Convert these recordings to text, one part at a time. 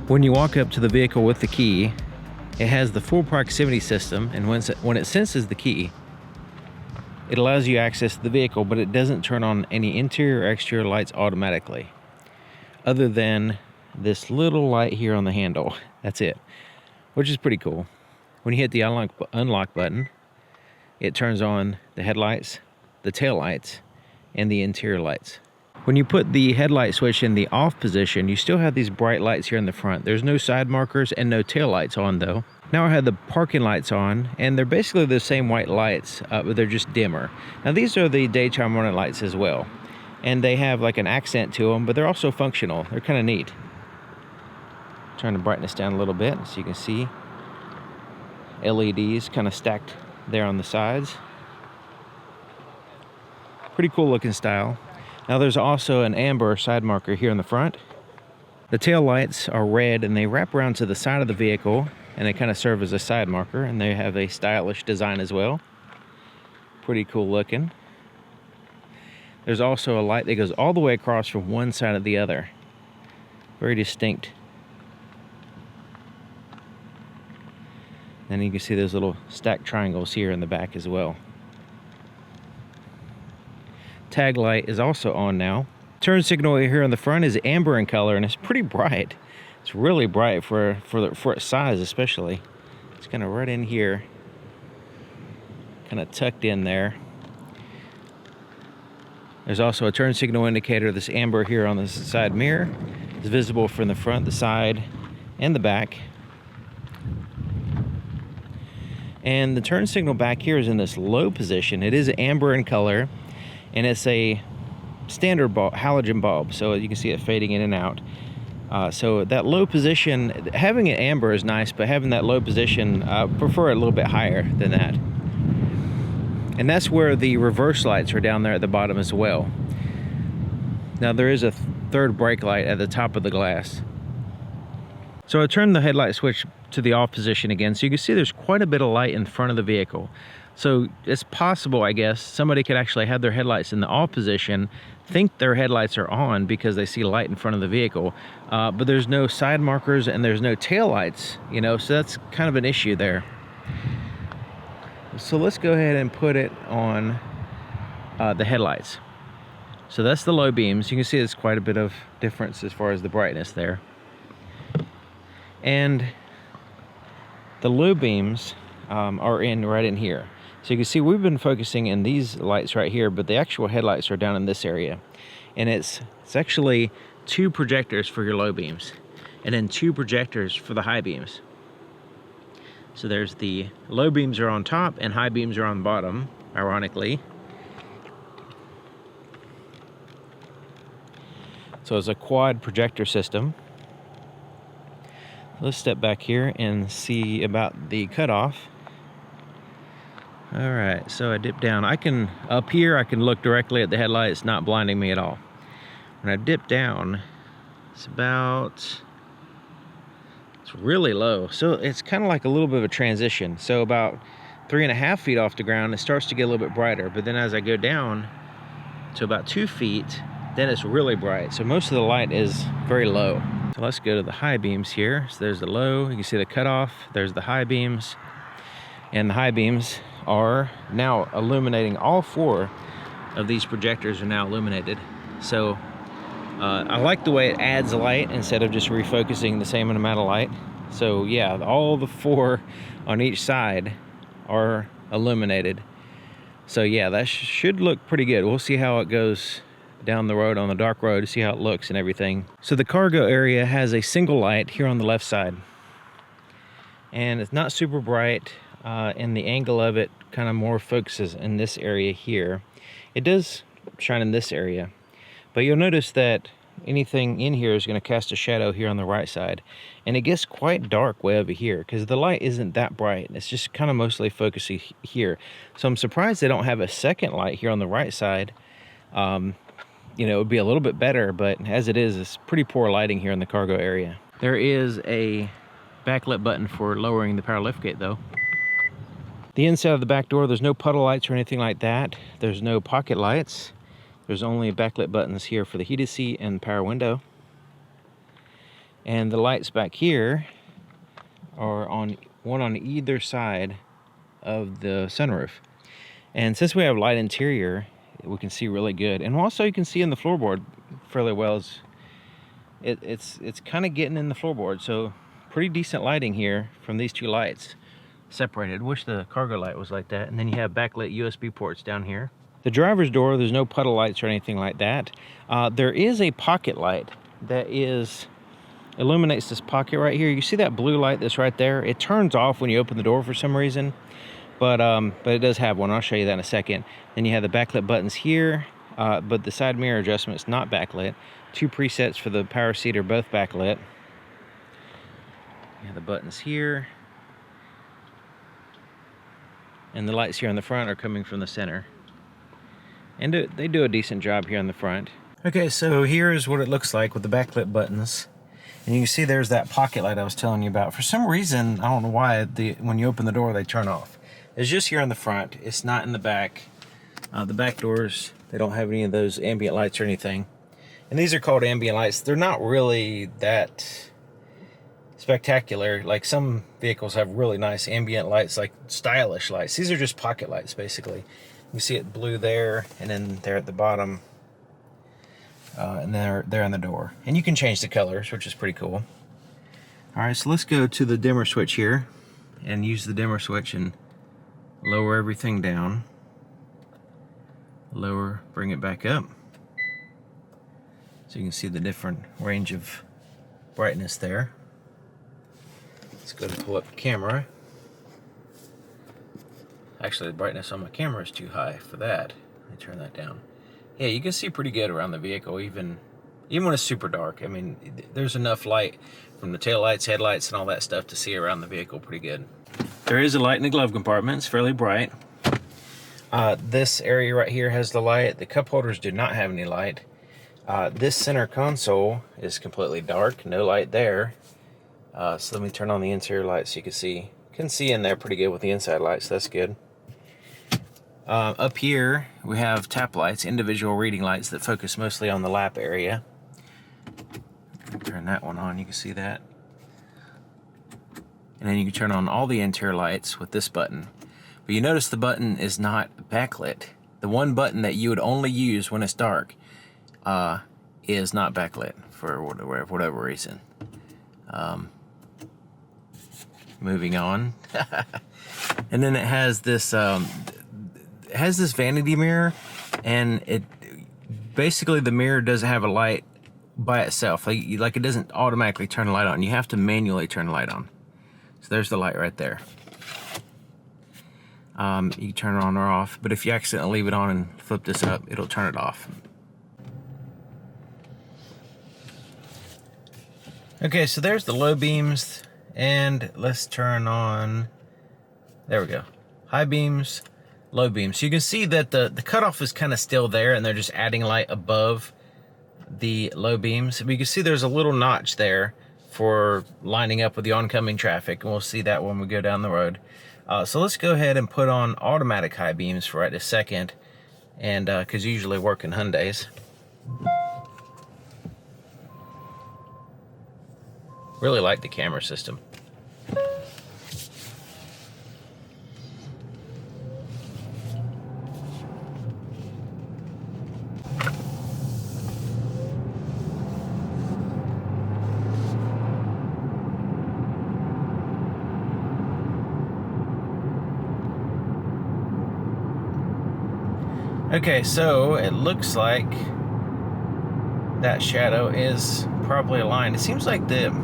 When you walk up to the vehicle with the key, it has the full proximity system, and when it senses the key, it allows you access to the vehicle, but it doesn't turn on any interior or exterior lights automatically, other than this little light here on the handle. That's it, which is pretty cool. When you hit the unlock button, it turns on the headlights, the tail lights, and the interior lights. When you put the headlight switch in the off position, you still have these bright lights here in the front. There's no side markers and no tail lights on though. Now I have the parking lights on, and they're basically the same white lights, but they're just dimmer. Now these are the daytime running lights as well, and they have like an accent to them, but they're also functional. They're kind of neat. Turn the brightness down a little bit so you can see LEDs kind of stacked there on the sides. Pretty cool looking style. Now there's also an amber side marker here in the front. The tail lights are red and they wrap around to the side of the vehicle, and they kind of serve as a side marker, and they have a stylish design as well. Pretty cool looking. There's also a light that goes all the way across from one side to the other. Very distinct. And you can see those little stacked triangles here in the back as well. Tag light is also on now. Turn signal here on the front is amber in color, and it's pretty bright. It's really bright for its size, especially. It's kind of right in here, kind of tucked in there. There's also a turn signal indicator. This amber here on the side mirror is visible from the front, the side, and the back. And the turn signal back here is in this low position. It is amber in color, and it's a standard halogen bulb, so you can see it fading in and out. So that low position, having it amber is nice, but having that low position, I prefer it a little bit higher than that. And that's where the reverse lights are down there at the bottom as well. Now there is a third brake light at the top of the glass. So I turned the headlight switch to the off position again, so you can see there's quite a bit of light in front of the vehicle. So it's possible, I guess, somebody could actually have their headlights in the off position, think their headlights are on because they see light in front of the vehicle, but there's no side markers and there's no tail lights, you know, so that's kind of an issue there. So let's go ahead and put it on the headlights. So that's the low beams. You can see there's quite a bit of difference as far as the brightness there. And the low beams are right in here. So you can see we've been focusing in these lights right here, but the actual headlights are down in this area. And it's actually 2 projectors for your low beams, and then 2 projectors for the high beams. So there's the low beams are on top and high beams are on bottom, ironically. So it's a quad projector system. Let's step back here and see about the cutoff. All right, so I dip down. Up here, I can look directly at the headlight. It's not blinding me at all. When I dip down, it's really low. So it's kind of like a little bit of a transition. So about 3.5 feet off the ground, it starts to get a little bit brighter. But then as I go down to about 2 feet, then it's really bright. So most of the light is very low. So let's go to the high beams here. So there's the low, you can see the cutoff, there's the high beams. And the high beams are now illuminating. All 4 of these projectors are now illuminated. So I like the way it adds light instead of just refocusing the same amount of light. So yeah, all the 4 on each side are illuminated. So yeah, that should look pretty good. We'll see how it goes down the road on the dark road to see how it looks and everything. So the cargo area has a single light here on the left side, and it's not super bright, and the angle of it kind of more focuses in this area here. It does shine in this area, but you'll notice that anything in here is going to cast a shadow here on the right side, and it gets quite dark way over here because the light isn't that bright. It's just kind of mostly focusing here. So I'm surprised they don't have a second light here on the right side. You know, it would be a little bit better, but as it is, it's pretty poor lighting here in the cargo area. There is a backlit button for lowering the power liftgate though. The inside of the back door, there's no puddle lights or anything like that. There's no pocket lights. There's only backlit buttons here for the heated seat and power window. And the lights back here are on one on either side of the sunroof. And since we have light interior, we can see really good. And also you can see in the floorboard fairly well. It's kind of getting in the floorboard, so pretty decent lighting here from these two lights separated. Wish the cargo light was like that. And then you have backlit USB ports down here. The driver's door, there's no puddle lights or anything like that. There is a pocket light that illuminates this pocket right here. You see that blue light that's right there? It turns off when you open the door for some reason, but it does have one. I'll show you that in a second. Then you have the backlit buttons here, but the side mirror adjustment is not backlit. Two presets for the power seat are both backlit. You have the buttons here, and the lights here on the front are coming from the center. And they do a decent job here on the front. Okay, so here's what it looks like with the backlit buttons. And you can see there's that pocket light I was telling you about. For some reason, I don't know why, when you open the door, they turn off. It's just here on the front. It's not in the back. The back doors, they don't have any of those ambient lights or anything. And these are called ambient lights. They're not really that spectacular. Like some vehicles have really nice ambient lights, like stylish lights. These are just pocket lights, basically. You see it blue there, and then there at the bottom, and there on the door. And you can change the colors, which is pretty cool. All right, so let's go to the dimmer switch here and use the dimmer switch and lower everything down. Lower, bring it back up. So you can see the different range of brightness there. Let's go to pull up the camera. Actually, the brightness on my camera is too high for that. Let me turn that down. Yeah, you can see pretty good around the vehicle, even when it's super dark. I mean, there's enough light from the tail lights, headlights, and all that stuff to see around the vehicle pretty good. There is a light in the glove compartment. It's fairly bright. This area right here has the light. The cup holders do not have any light. This center console is completely dark. No light there. So let me turn on the interior light so you can see. You can see in there pretty good with the inside lights. That's good. Up here, we have tap lights, individual reading lights that focus mostly on the lap area. Turn that one on, you can see that. And then you can turn on all the interior lights with this button. But you notice the button is not backlit. The one button that you would only use when it's dark is not backlit for whatever reason. Moving on. And then it has this vanity mirror, and basically the mirror doesn't have a light by itself. Like it doesn't automatically turn the light on. You have to manually turn the light on. So there's the light right there. You can turn it on or off, but if you accidentally leave it on and flip this up, it'll turn it off. Okay, so there's the low beams, and let's turn on, there we go, high beams, low beams. So you can see that the cutoff is kind of still there, and they're just adding light above the low beams. But you can see there's a little notch there for lining up with the oncoming traffic, and we'll see that when we go down the road. So let's go ahead and put on automatic high beams for right this second, and because usually work in Hyundais. Really like the camera system. Okay, so it looks like that shadow is properly aligned. It seems like the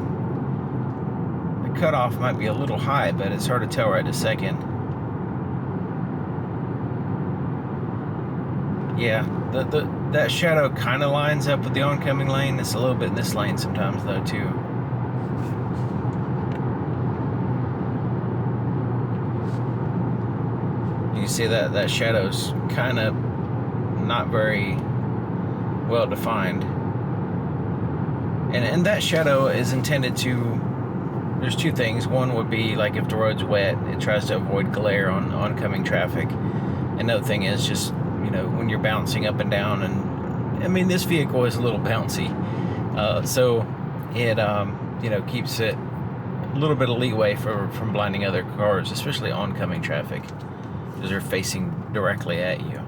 cutoff might be a little high, but it's hard to tell right this second. Yeah, that shadow kind of lines up with the oncoming lane. It's a little bit in this lane sometimes though too. You can see that shadow's kind of not very well defined. And that shadow is intended to, there's two things. One would be like if the road's wet, it tries to avoid glare on oncoming traffic. Another thing is just, you know, when you're bouncing up and down, and I mean, this vehicle is a little bouncy. So you know, keeps it a little bit of leeway from blinding other cars, especially oncoming traffic, because they're facing directly at you.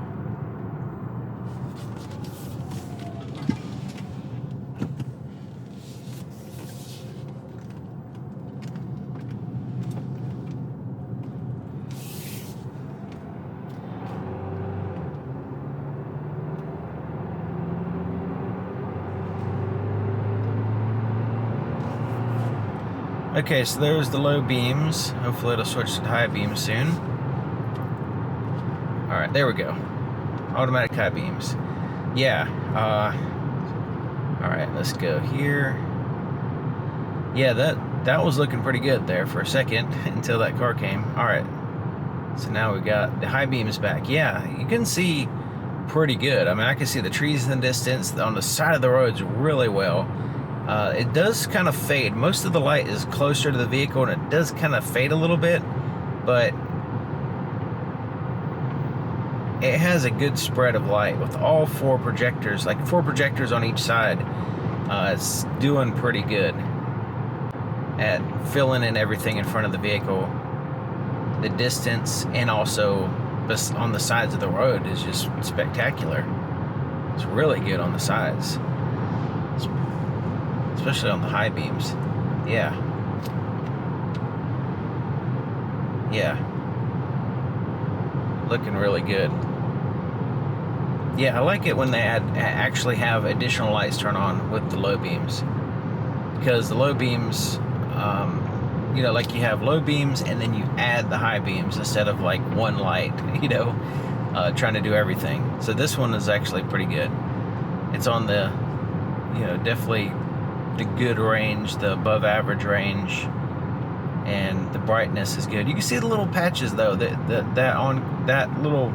Okay, so there's the low beams. Hopefully it'll switch to high beams soon. Alright, there we go. Automatic high beams. Yeah. Alright, let's go here. Yeah, that was looking pretty good there for a second until that car came. Alright. So now we got the high beams back. Yeah, you can see pretty good. I mean, I can see the trees in the distance on the side of the roads really well. It does kind of fade. Most of the light is closer to the vehicle, and it does kind of fade a little bit, but it has a good spread of light with all 4 projectors, like 4 projectors on each side. It's doing pretty good at filling in everything in front of the vehicle. The distance and also on the sides of the road is just spectacular. It's really good on the sides, especially on the high beams. Yeah. Looking really good. Yeah, I like it when they actually have additional lights turn on with the low beams, because the low beams, you know, like you have low beams and then you add the high beams instead of like one light, you know, trying to do everything. So this one is actually pretty good. It's on the, you know, definitely the good range, the above average range, and the brightness is good. You can see the little patches though, that little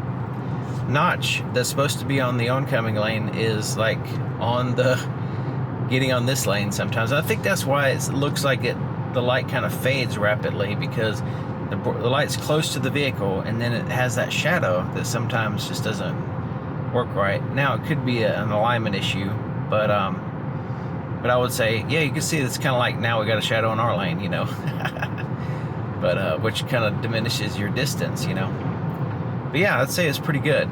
notch that's supposed to be on the oncoming lane is like on the getting on this lane sometimes. I think that's why it looks like the light kind of fades rapidly, because the light's close to the vehicle and then it has that shadow that sometimes just doesn't work right. Now it could be an alignment issue, but I would say, yeah, you can see it's kind of like now we got a shadow in our lane, you know. But which kind of diminishes your distance, you know. But yeah, I'd say it's pretty good.